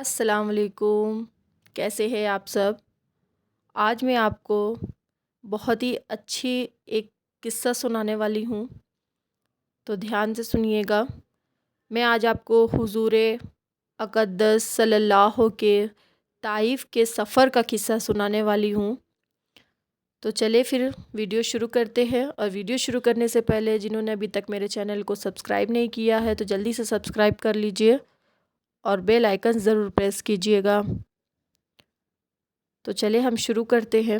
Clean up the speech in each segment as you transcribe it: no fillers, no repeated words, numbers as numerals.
السلام علیکم، کیسے ہیں آپ سب؟ آج میں آپ کو بہت ہی اچھی ایک قصہ سنانے والی ہوں، تو دھیان سے سنیے گا۔ میں آج آپ کو حضور اقدس صلی اللہ کے طائف کے سفر کا قصہ سنانے والی ہوں۔ تو چلے پھر ویڈیو شروع کرتے ہیں، اور ویڈیو شروع کرنے سے پہلے جنہوں نے ابھی تک میرے چینل کو سبسکرائب نہیں کیا ہے تو جلدی سے سبسکرائب کر لیجئے اور بیل آئیکن ضرور پریس کیجئے گا۔ تو چلے ہم شروع کرتے ہیں۔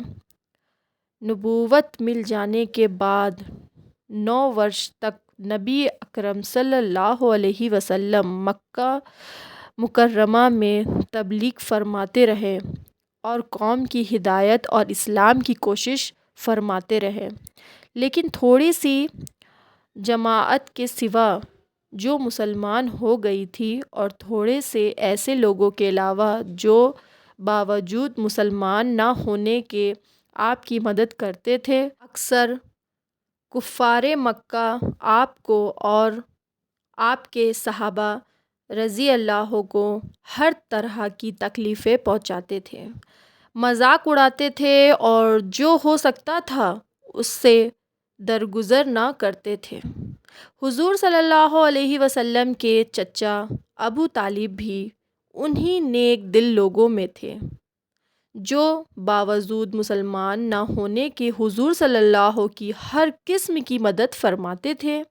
نبوت مل جانے کے بعد 9 ورش تک نبی اکرم صلی اللہ علیہ وسلم مکہ مکرمہ میں تبلیغ فرماتے رہے اور قوم کی ہدایت اور اسلام کی کوشش فرماتے رہے، لیکن تھوڑی سی جماعت کے سوا جو مسلمان ہو گئی تھی اور تھوڑے سے ایسے لوگوں کے علاوہ جو باوجود مسلمان نہ ہونے کے آپ کی مدد کرتے تھے، اکثر کفار مکہ آپ کو اور آپ کے صحابہ رضی اللہ کو ہر طرح کی تکلیفیں پہنچاتے تھے، مذاق اڑاتے تھے اور جو ہو سکتا تھا اس سے درگزر نہ کرتے تھے۔ حضور صلی اللہ علیہ وسلم کے چچا ابو طالب بھی انہی نیک دل لوگوں میں تھے جو باوجود مسلمان نہ ہونے کے حضور صلی اللہ کی ہر قسم کی مدد فرماتے تھے۔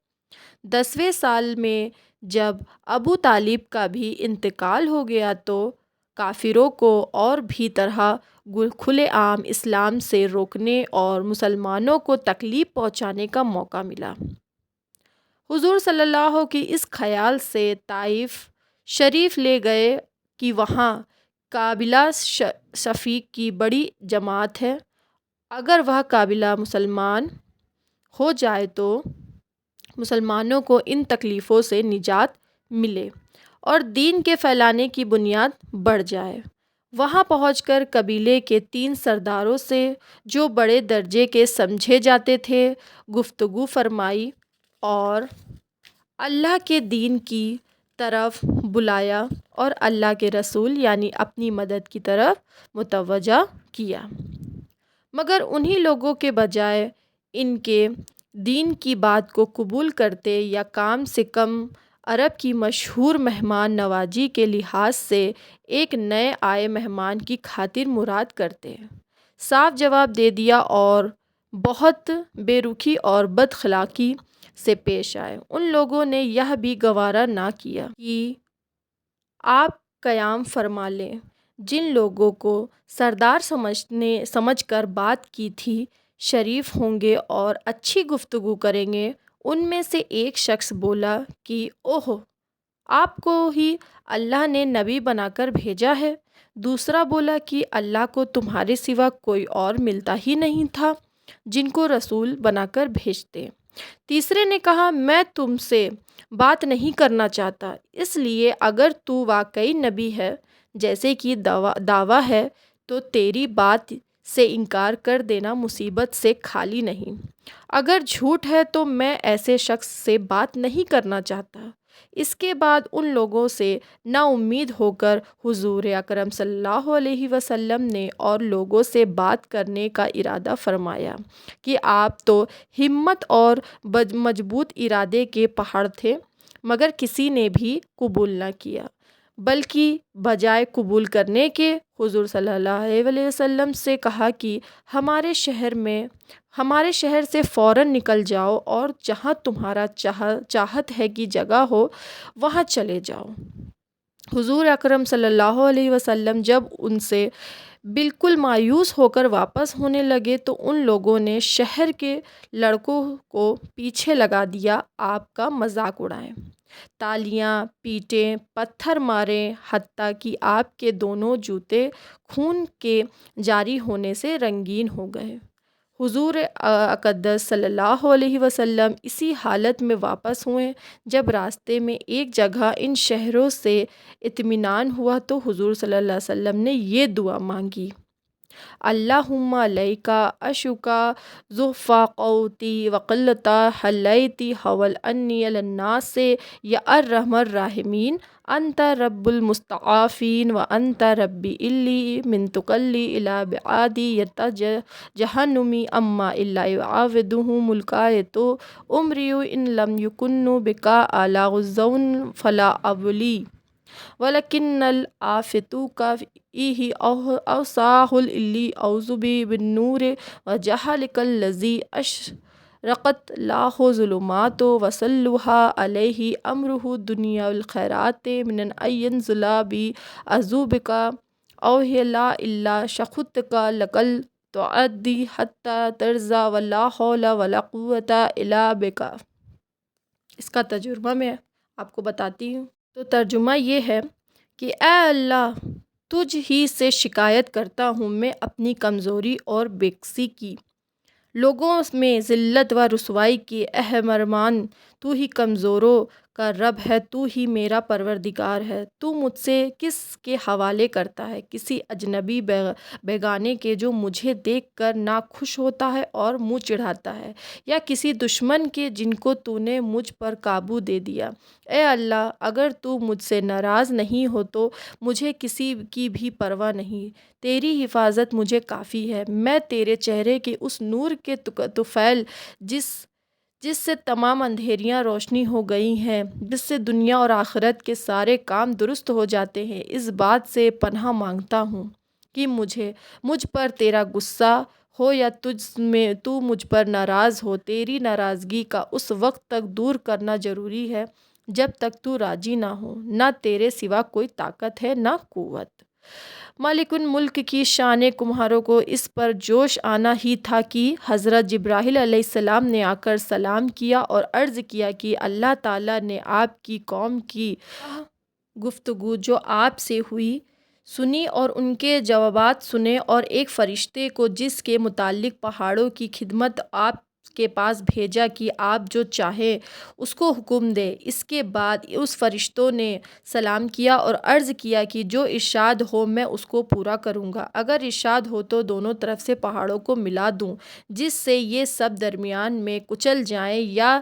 10ویں سال میں جب ابو طالب کا بھی انتقال ہو گیا تو کافروں کو اور بھی طرح کھلے عام اسلام سے روکنے اور مسلمانوں کو تکلیف پہنچانے کا موقع ملا۔ حضور صلی اللہ کی اس خیال سے طائف شریف لے گئے کہ وہاں قابلہ شفیق کی بڑی جماعت ہے، اگر وہ قابلہ مسلمان ہو جائے تو مسلمانوں کو ان تکلیفوں سے نجات ملے اور دین کے پھیلانے کی بنیاد بڑھ جائے۔ وہاں پہنچ کر قبیلے کے 3 سرداروں سے جو بڑے درجے کے سمجھے جاتے تھے گفتگو فرمائی اور اللہ کے دین کی طرف بلایا اور اللہ کے رسول یعنی اپنی مدد کی طرف متوجہ کیا، مگر انہی لوگوں کے بجائے ان کے دین کی بات کو قبول کرتے یا کم سے کم عرب کی مشہور مہمان نوازی کے لحاظ سے ایک نئے آئے مہمان کی خاطر مراد کرتے، صاف جواب دے دیا اور بہت بے رخی اور بد اخلاقی سے پیش آئے۔ ان لوگوں نے یہ بھی گوارا نہ کیا کہ آپ قیام فرما لیں۔ جن لوگوں کو سردار سمجھ کر بات کی تھی شریف ہوں گے اور اچھی گفتگو کریں گے۔ ان میں سے ایک شخص بولا کہ اوہ، آپ کو ہی اللہ نے نبی بنا کر بھیجا ہے۔ دوسرا بولا کہ اللہ کو تمہارے سوا کوئی اور ملتا ہی نہیں تھا جن کو رسول بنا کر بھیجتے۔ تیسرے نے کہا میں تم سے بات نہیں کرنا چاہتا، اس لیے اگر تو واقعی نبی ہے جیسے کہ دعویٰ ہے تو تیری بات سے انکار کر دینا مصیبت سے خالی نہیں، اگر جھوٹ ہے تو میں ایسے شخص سے بات نہیں کرنا چاہتا۔ اس کے بعد ان لوگوں سے نا امید ہو کر حضور اکرم صلی اللہ علیہ وسلم نے اور لوگوں سے بات کرنے کا ارادہ فرمایا کہ آپ تو ہمت اور مضبوط ارادے کے پہاڑ تھے، مگر کسی نے بھی قبول نہ کیا، بلکہ بجائے قبول کرنے کے حضور صلی اللہ علیہ وسلم سے کہا کہ ہمارے شہر سے فوراً نکل جاؤ اور جہاں تمہارا چاہت ہے کہ جگہ ہو وہاں چلے جاؤ۔ حضور اکرم صلی اللہ علیہ وسلم جب ان سے بالکل مایوس ہو کر واپس ہونے لگے تو ان لوگوں نے شہر کے لڑکوں کو پیچھے لگا دیا، آپ کا مذاق اڑائے، تالیاں پیٹیں، پتھر مارے، حتیٰ کہ آپ کے دونوں جوتے خون کے جاری ہونے سے رنگین ہو گئے۔ حضور اقدس صلی اللہ علیہ وسلم اسی حالت میں واپس ہوئے۔ جب راستے میں ایک جگہ ان شہروں سے اطمینان ہوا تو حضور صلی اللہ علیہ وسلم نے یہ دعا مانگی، اللہم علیکا اشکا ضعف قوتی وقلت حلیتی حول انی الناس یا ارحم الراحمین انت رب المستعافین و انت ربی الی من تقلی الی بعادی جہنمی اما الا یعاودہم الکایتو امریو ان لم یکنو بکا آلا غزون فلا ابلی وَلَكِنَّ الْآفِتُوكَ فِيهِ أَوْصَاهُ الْإِلِّ أَوْزُبِي بِالنُّورِ وَجَهَلِكَ الَّذِي أَشْرَقَتْ لَهُ ظُلُمَاتُ وَصَلُّهَا عَلَيْهِ أَمْرُهُ الدُّنْيَا وَالْخَيْرَاتِ مِنْ أَنْ يَنْزِلَ بِعَذَابِكَ أَوْ هِلَ إِلَّا شَخُطِكَ لَكَ تُعَدِّي حَتَّى تَرْضَى وَلَا حَوْلَ وَلَا قُوَّةَ إِلَّا بِكَ۔ اس کا ترجمہ میں آپ کو بتاتی ہوں۔ تو ترجمہ یہ ہے کہ اے اللہ، تجھ ہی سے شکایت کرتا ہوں میں اپنی کمزوری اور بےکسی کی، لوگوں میں ذلت و رسوائی کی۔ اے مرمان، تو ہی کمزوروں کا رب ہے، تو ہی میرا پروردگار ہے۔ تو مجھ سے کس کے حوالے کرتا ہے؟ کسی اجنبی بیگانے کے جو مجھے دیکھ کر ناخوش ہوتا ہے اور منہ چڑھاتا ہے، یا کسی دشمن کے جن کو تو نے مجھ پر قابو دے دیا؟ اے اللہ، اگر تو مجھ سے ناراض نہیں ہو تو مجھے کسی کی بھی پرواہ نہیں، تیری حفاظت مجھے کافی ہے۔ میں تیرے چہرے کے اس نور کے طفیل جس سے تمام اندھیریاں روشنی ہو گئی ہیں، جس سے دنیا اور آخرت کے سارے کام درست ہو جاتے ہیں، اس بات سے پناہ مانگتا ہوں کہ مجھ پر تیرا غصہ ہو یا تو مجھ پر ناراض ہو۔ تیری ناراضگی کا اس وقت تک دور کرنا ضروری ہے جب تک تو راضی نہ ہو۔ نہ تیرے سوا کوئی طاقت ہے نہ قوت۔ مالک الملک کی شان کمہاروں کو اس پر جوش آنا ہی تھا کہ حضرت جبرائیل علیہ السلام نے آ کر سلام کیا اور عرض کیا کہ اللہ تعالیٰ نے آپ کی قوم کی گفتگو جو آپ سے ہوئی سنی اور ان کے جوابات سنے، اور ایک فرشتے کو جس کے متعلق پہاڑوں کی خدمت آپ کے پاس بھیجا کہ آپ جو چاہیں اس کو حکم دے۔ اس کے بعد اس فرشتوں نے سلام کیا اور عرض کیا کہ جو ارشاد ہو میں اس کو پورا کروں گا۔ اگر ارشاد ہو تو دونوں طرف سے پہاڑوں کو ملا دوں جس سے یہ سب درمیان میں کچل جائیں، یا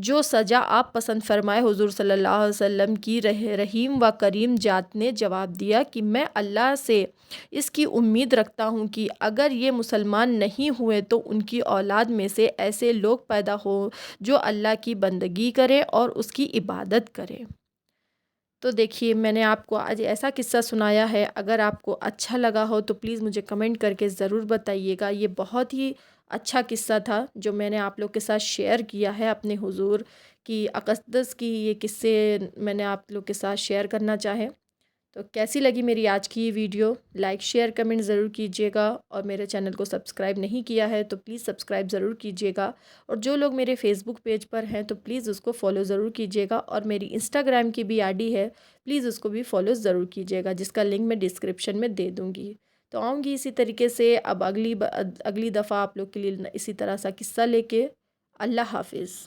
جو سزا آپ پسند فرمائے۔ حضور صلی اللہ علیہ وسلم کی رحیم و کریم ذات نے جواب دیا کہ میں اللہ سے اس کی امید رکھتا ہوں کہ اگر یہ مسلمان نہیں ہوئے تو ان کی اولاد میں سے ایسے لوگ پیدا ہوں جو اللہ کی بندگی کریں اور اس کی عبادت کریں۔ تو دیکھیے، میں نے آپ کو آج ایسا قصہ سنایا ہے۔ اگر آپ کو اچھا لگا ہو تو پلیز مجھے کمنٹ کر کے ضرور بتائیے گا۔ یہ بہت ہی اچھا قصہ تھا جو میں نے آپ لوگ کے ساتھ شیئر کیا ہے، اپنے حضور کی اقدس کی یہ قصے میں نے آپ لوگ کے ساتھ شیئر کرنا چاہے۔ تو کیسی لگی میری آج کی یہ ویڈیو؟ لائک شیئر کمنٹ ضرور کیجیے گا، اور میرے چینل کو سبسکرائب نہیں کیا ہے تو پلیز سبسکرائب ضرور کیجیے گا، اور جو لوگ میرے فیس بک پیج پر ہیں تو پلیز اس کو فالو ضرور کیجیے گا، اور میری انسٹاگرام کی بھی آئی ڈی ہے، پلیز اس کو بھی فالو ضرور کیجیے گا، جس کا لنک میں ڈسکرپشن میں دے دوں گی۔ تو آؤں گی اسی طریقے سے اب اگلی دفعہ آپ لوگ کے لیے اسی طرح سا قصہ لے کے۔ اللہ حافظ۔